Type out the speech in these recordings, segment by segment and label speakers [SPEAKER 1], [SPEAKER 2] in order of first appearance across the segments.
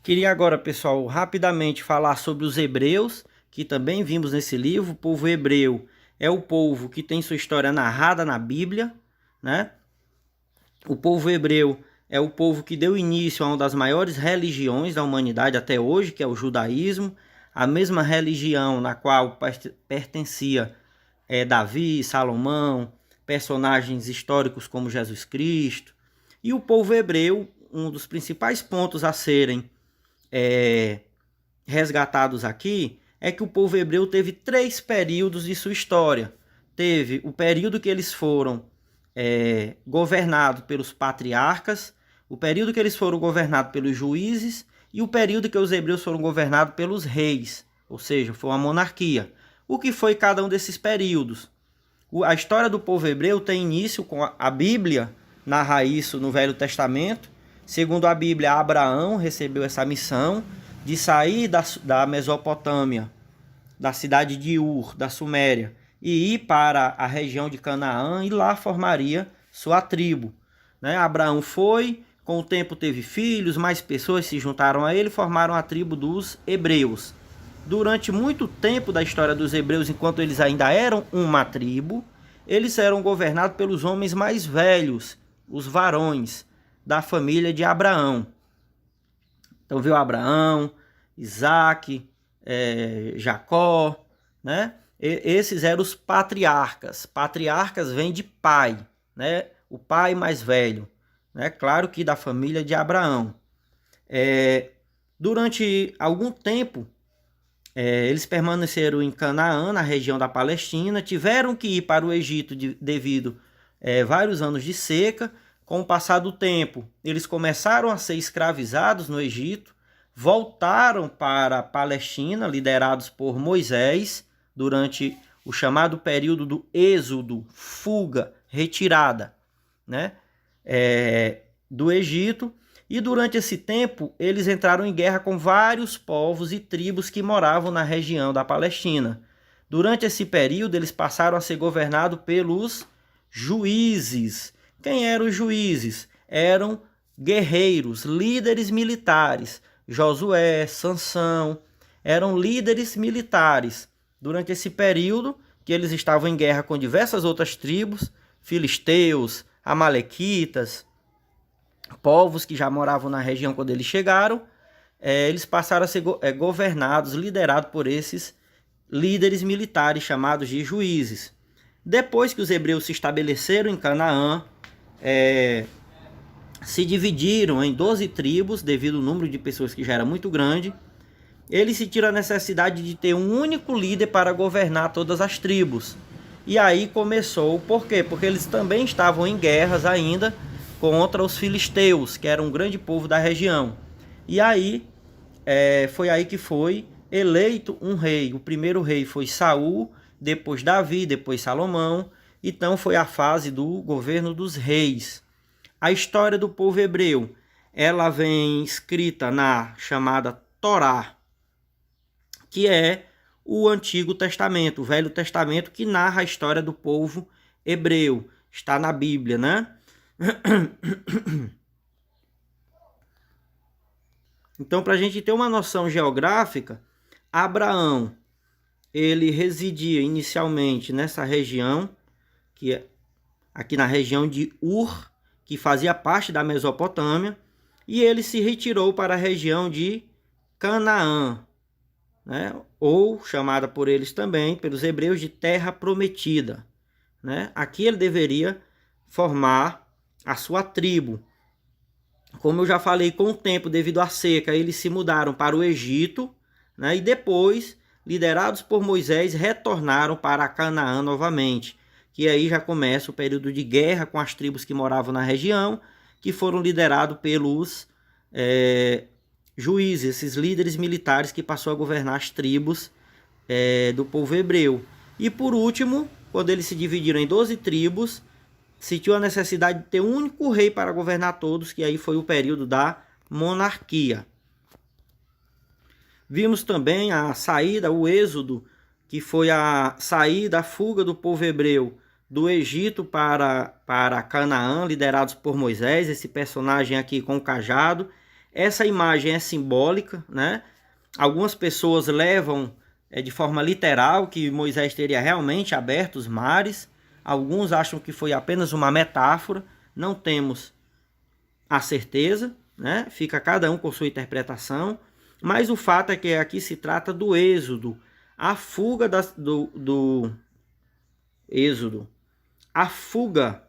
[SPEAKER 1] Queria agora, pessoal, rapidamente falar sobre os hebreus, que também vimos nesse livro. O povo hebreu é o povo que tem sua história narrada na Bíblia, né? O povo hebreu é o povo que deu início a uma das maiores religiões da humanidade até hoje, que é o judaísmo, a mesma religião na qual pertencia Davi, Salomão, personagens históricos como Jesus Cristo. E o povo hebreu, um dos principais pontos a serem resgatados aqui, é que o povo hebreu teve 3 períodos de sua história. Teve o período que eles foram governados pelos patriarcas, o período que eles foram governados pelos juízes e o período que os hebreus foram governados pelos reis, ou seja, foi uma monarquia. O que foi cada um desses períodos? A história do povo hebreu tem início com a Bíblia, narra isso no Velho Testamento. Segundo a Bíblia, Abraão recebeu essa missão de sair da Mesopotâmia, da cidade de Ur, da Suméria, e ir para a região de Canaã, e lá formaria sua tribo. Abraão foi, com o tempo teve filhos, mais pessoas se juntaram a ele e formaram a tribo dos hebreus. Durante muito tempo da história dos hebreus, enquanto eles ainda eram uma tribo, eles eram governados pelos homens mais velhos, os varões da família de Abraão. Então viu Abraão, Isaac, Jacó, né? Esses eram os patriarcas. Patriarcas vem de pai, né? O pai mais velho, né? Claro que da família de Abraão. Durante algum tempo, eles permaneceram em Canaã, na região da Palestina, tiveram que ir para o Egito devido vários anos de seca. Com o passar do tempo, eles começaram a ser escravizados no Egito, voltaram para a Palestina, liderados por Moisés, durante o chamado período do êxodo, fuga, retirada, né? Do Egito. E durante esse tempo, eles entraram em guerra com vários povos e tribos que moravam na região da Palestina. Durante esse período, eles passaram a ser governados pelos juízes. Quem eram os juízes? Eram guerreiros, líderes militares. Josué, Sansão, eram líderes militares. Durante esse período, que eles estavam em guerra com diversas outras tribos, filisteus, amalequitas, povos que já moravam na região quando eles chegaram, eles passaram a ser governados, liderados por esses líderes militares chamados de juízes. Depois que os hebreus se estabeleceram em Canaã, se dividiram em 12 tribos, devido ao número de pessoas que já era muito grande. Eles sentiram a necessidade de ter um único líder para governar todas as tribos. E aí começou, por quê? Porque eles também estavam em guerras ainda contra os filisteus, que eram um grande povo da região. E aí, foi aí que foi eleito um rei. O primeiro rei foi Saul, depois Davi, depois Salomão. Então foi a fase do governo dos reis. A história do povo hebreu, ela vem escrita na chamada Torá, que é o Antigo Testamento, o Velho Testamento, que narra a história do povo hebreu. Está na Bíblia, né? Então, para a gente ter uma noção geográfica, Abraão, ele residia inicialmente nessa região, que é aqui na região de Ur, que fazia parte da Mesopotâmia, e ele se retirou para a região de Canaã, né? Ou chamada por eles também, pelos hebreus, de Terra Prometida, né? Aqui ele deveria formar a sua tribo. Como eu já falei, com o tempo, devido à seca, eles se mudaram para o Egito, né? E depois, liderados por Moisés, retornaram para Canaã novamente, que aí já começa o período de guerra com as tribos que moravam na região, que foram liderados pelos juízes, esses líderes militares que passou a governar as tribos do povo hebreu. E por último, quando eles se dividiram em 12 tribos, sentiu a necessidade de ter um único rei para governar todos, que aí foi o período da monarquia. Vimos também a saída, o êxodo, que foi a saída, a fuga do povo hebreu do Egito para Canaã, liderados por Moisés, esse personagem aqui com o cajado. Essa imagem é simbólica, né? Algumas pessoas levam de forma literal que Moisés teria realmente aberto os mares. Alguns acham que foi apenas uma metáfora. Não temos a certeza, né? Fica cada um com sua interpretação. Mas o fato é que aqui se trata do êxodo, a fuga do êxodo, a fuga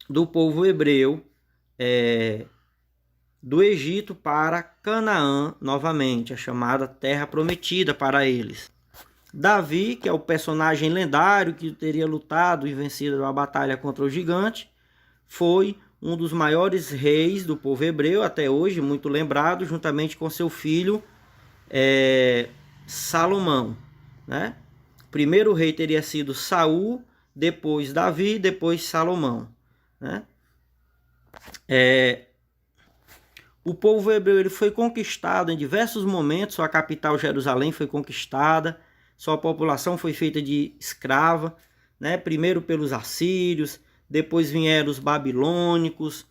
[SPEAKER 1] do povo hebreu do Egito para Canaã novamente, a chamada Terra Prometida para eles. Davi, que é o personagem lendário que teria lutado e vencido a batalha contra o gigante, foi um dos maiores reis do povo hebreu até hoje, muito lembrado, juntamente com seu filho Salomão, né? O primeiro rei teria sido Saul, depois Davi, depois Salomão, né? O povo hebreu ele foi conquistado em diversos momentos. Sua capital, Jerusalém, foi conquistada. Sua população foi feita de escrava, né? Primeiro pelos assírios, depois vieram os babilônicos,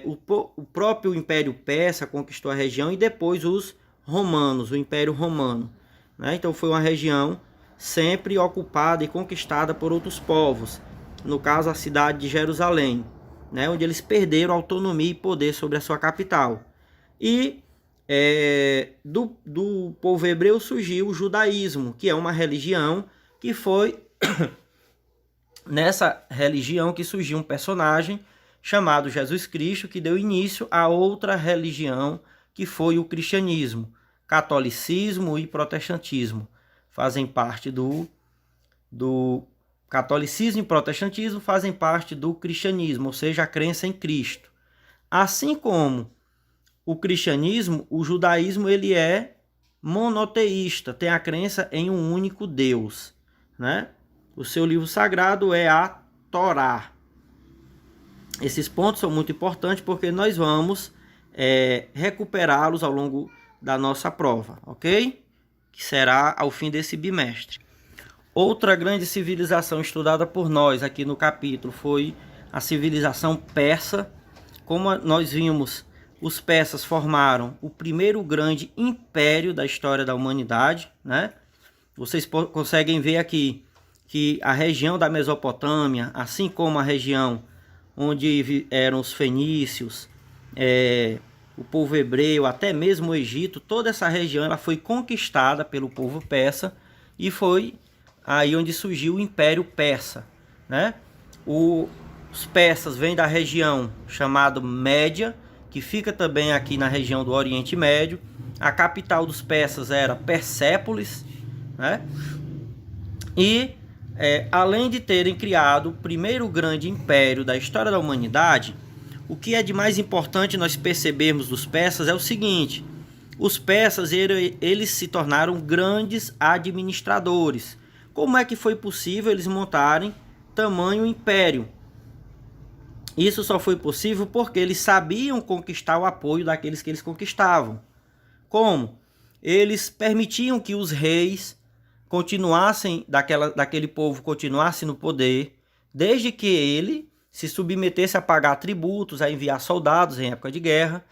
[SPEAKER 1] o próprio Império Persa conquistou a região e depois os romanos, o Império Romano, né? Então foi uma região sempre ocupada e conquistada por outros povos. No caso, a cidade de Jerusalém, né, onde eles perderam autonomia e poder sobre a sua capital. E do povo hebreu surgiu o judaísmo, que é uma religião que foi nessa religião que surgiu um personagem chamado Jesus Cristo, que deu início a outra religião, que foi o cristianismo. Catolicismo e protestantismo fazem parte do catolicismo e protestantismo fazem parte do cristianismo, ou seja, a crença em Cristo. Assim como o cristianismo, o judaísmo ele é monoteísta, tem a crença em um único Deus, né? O seu livro sagrado é a Torá. Esses pontos são muito importantes porque nós vamos recuperá-los ao longo da nossa prova, ok? Que será ao fim desse bimestre. Outra grande civilização estudada por nós aqui no capítulo foi a civilização persa. Como nós vimos, os persas formaram o primeiro grande império da história da humanidade, né? Vocês conseguem ver aqui que a região da Mesopotâmia, assim como a região onde eram os fenícios, o povo hebreu, até mesmo o Egito, toda essa região ela foi conquistada pelo povo persa e foi aí onde surgiu o Império Persa, né? Os persas vêm da região chamada Média, que fica também aqui na região do Oriente Médio. A capital dos persas era Persépolis, né? E além de terem criado o primeiro grande império da história da humanidade, o que é de mais importante nós percebermos dos persas é o seguinte: os persas eles se tornaram grandes administradores. Como é que foi possível eles montarem tamanho império? Isso só foi possível porque eles sabiam conquistar o apoio daqueles que eles conquistavam. Como? Eles permitiam que os reis continuassem, daquele povo continuasse no poder, desde que ele se submetesse a pagar tributos, a enviar soldados em época de guerra.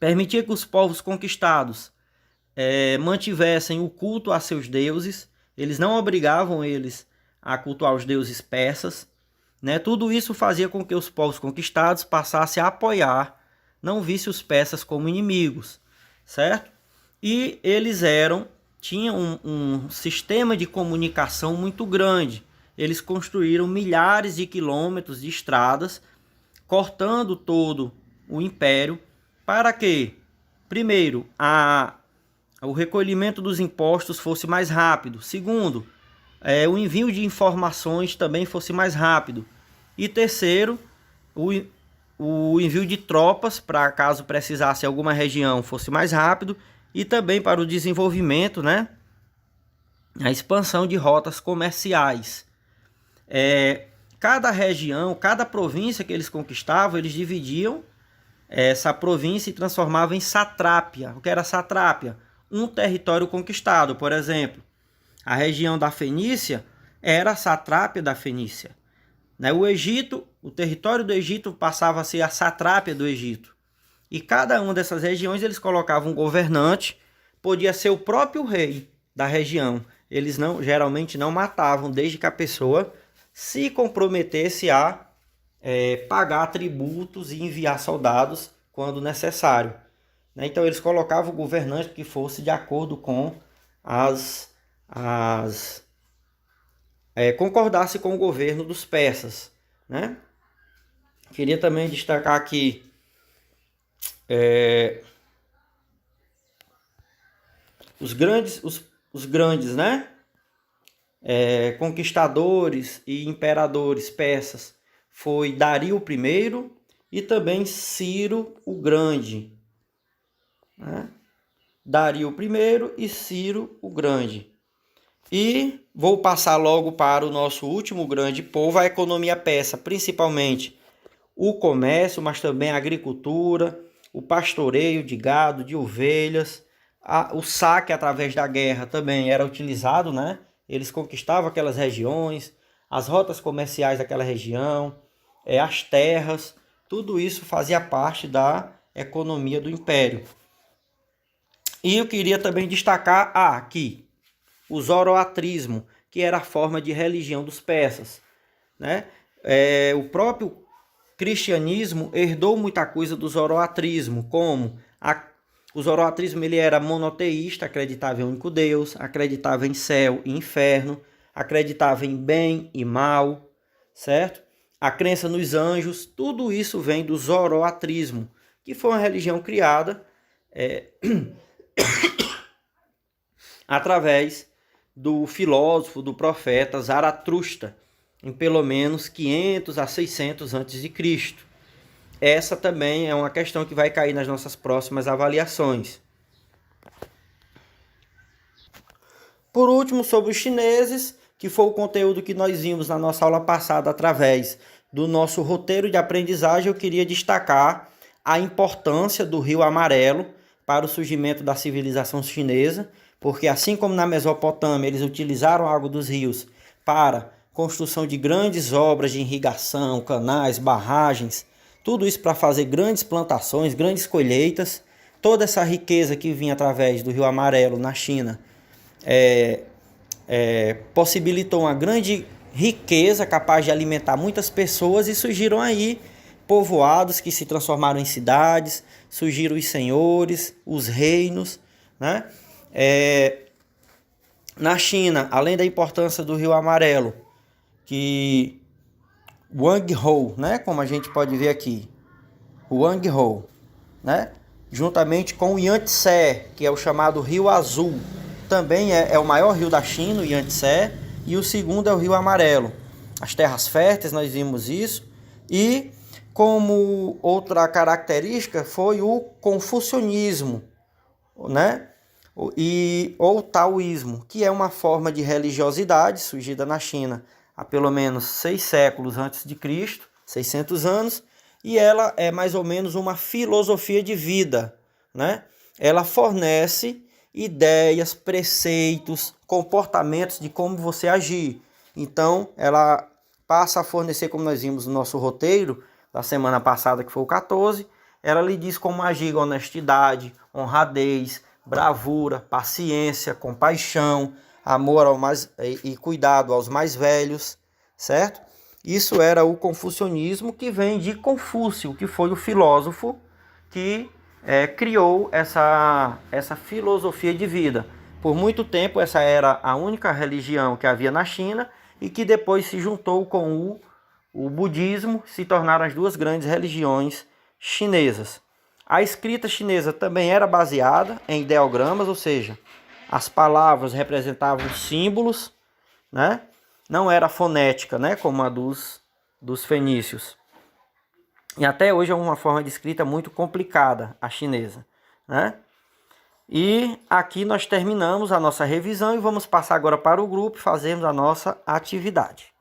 [SPEAKER 1] Permitia que os povos conquistados mantivessem o culto a seus deuses. Eles não obrigavam eles a cultuar os deuses persas, né? Tudo isso fazia com que os povos conquistados passassem a apoiar, não vissem os persas como inimigos, certo? E eles tinham um sistema de comunicação muito grande. Eles construíram milhares de quilômetros de estradas, cortando todo o império, para que, primeiro, o recolhimento dos impostos fosse mais rápido. Segundo, o envio de informações também fosse mais rápido. E terceiro, o envio de tropas, para caso precisasse alguma região, fosse mais rápido. E também para o desenvolvimento, né? A expansão de rotas comerciais. Cada região, cada província que eles conquistavam, eles dividiam essa província e transformavam em satrápia. O que era satrápia? Um território conquistado. Por exemplo, a região da Fenícia era a satrápia da Fenícia. né? O Egito, o território do Egito passava a ser a satrápia do Egito. E cada uma dessas regiões eles colocavam um governante, podia ser o próprio rei da região. Eles geralmente não matavam, desde que a pessoa se comprometesse a pagar tributos e enviar soldados quando necessário. Então eles colocavam o governante que fosse de acordo com concordasse com o governo dos persas, né? Queria também destacar aqui os grandes, né? Conquistadores e imperadores persas foi Dario I e também Ciro o Grande, né? Dario I e Ciro o Grande. E vou passar logo para o nosso último grande povo, a economia persa, principalmente o comércio, mas também a agricultura, o pastoreio de gado, de ovelhas, o saque através da guerra também era utilizado, né? Eles conquistavam aquelas regiões, as rotas comerciais daquela região, as terras, tudo isso fazia parte da economia do império. E eu queria também destacar aqui o zoroatrismo, que era a forma de religião dos persas, né? O próprio cristianismo herdou muita coisa do zoroatrismo, como o zoroatrismo ele era monoteísta, acreditava em um único Deus, acreditava em céu e inferno, acreditava em bem e mal, certo? A crença nos anjos, tudo isso vem do zoroatrismo, que foi uma religião criada através do filósofo, do profeta Zaratustra, em pelo menos 500 a 600 a.C. Essa também é uma questão que vai cair nas nossas próximas avaliações. Por último, sobre os chineses, que foi o conteúdo que nós vimos na nossa aula passada através do nosso roteiro de aprendizagem, eu queria destacar a importância do Rio Amarelo para o surgimento da civilização chinesa, porque assim como na Mesopotâmia eles utilizaram a água dos rios para construção de grandes obras de irrigação, canais, barragens, tudo isso para fazer grandes plantações, grandes colheitas. Toda essa riqueza que vinha através do Rio Amarelo na China possibilitou uma grande riqueza capaz de alimentar muitas pessoas, e surgiram aí povoados que se transformaram em cidades, surgiram os senhores, os reinos, né? Na China, além da importância do Rio Amarelo, que Wangzhou, né, como a gente pode ver aqui, o Wangzhou, né, juntamente com o Yangtze, que é o chamado Rio Azul, também é o maior rio da China, o Yangtze, e o segundo é o Rio Amarelo. As terras férteis, nós vimos isso, e como outra característica foi o confucionismo, né, ou taoísmo, que é uma forma de religiosidade surgida na China há pelo menos 6 séculos antes de Cristo, 600 anos, e ela é mais ou menos uma filosofia de vida, né? Ela fornece ideias, preceitos, comportamentos de como você agir. Então, ela passa a fornecer, como nós vimos no nosso roteiro da semana passada, que foi o 14, ela lhe diz como agir com honestidade, honradez, bravura, paciência, compaixão, amor e cuidado aos mais velhos, certo? Isso era o confucionismo, que vem de Confúcio, que foi o filósofo que criou essa filosofia de vida. Por muito tempo essa era a única religião que havia na China, e que depois se juntou com o budismo, se tornaram as duas grandes religiões chinesas. A escrita chinesa também era baseada em ideogramas, ou seja, as palavras representavam símbolos, né? Não era fonética, né, como a dos fenícios. E até hoje é uma forma de escrita muito complicada, a chinesa, né? E aqui nós terminamos a nossa revisão e vamos passar agora para o grupo e fazermos a nossa atividade.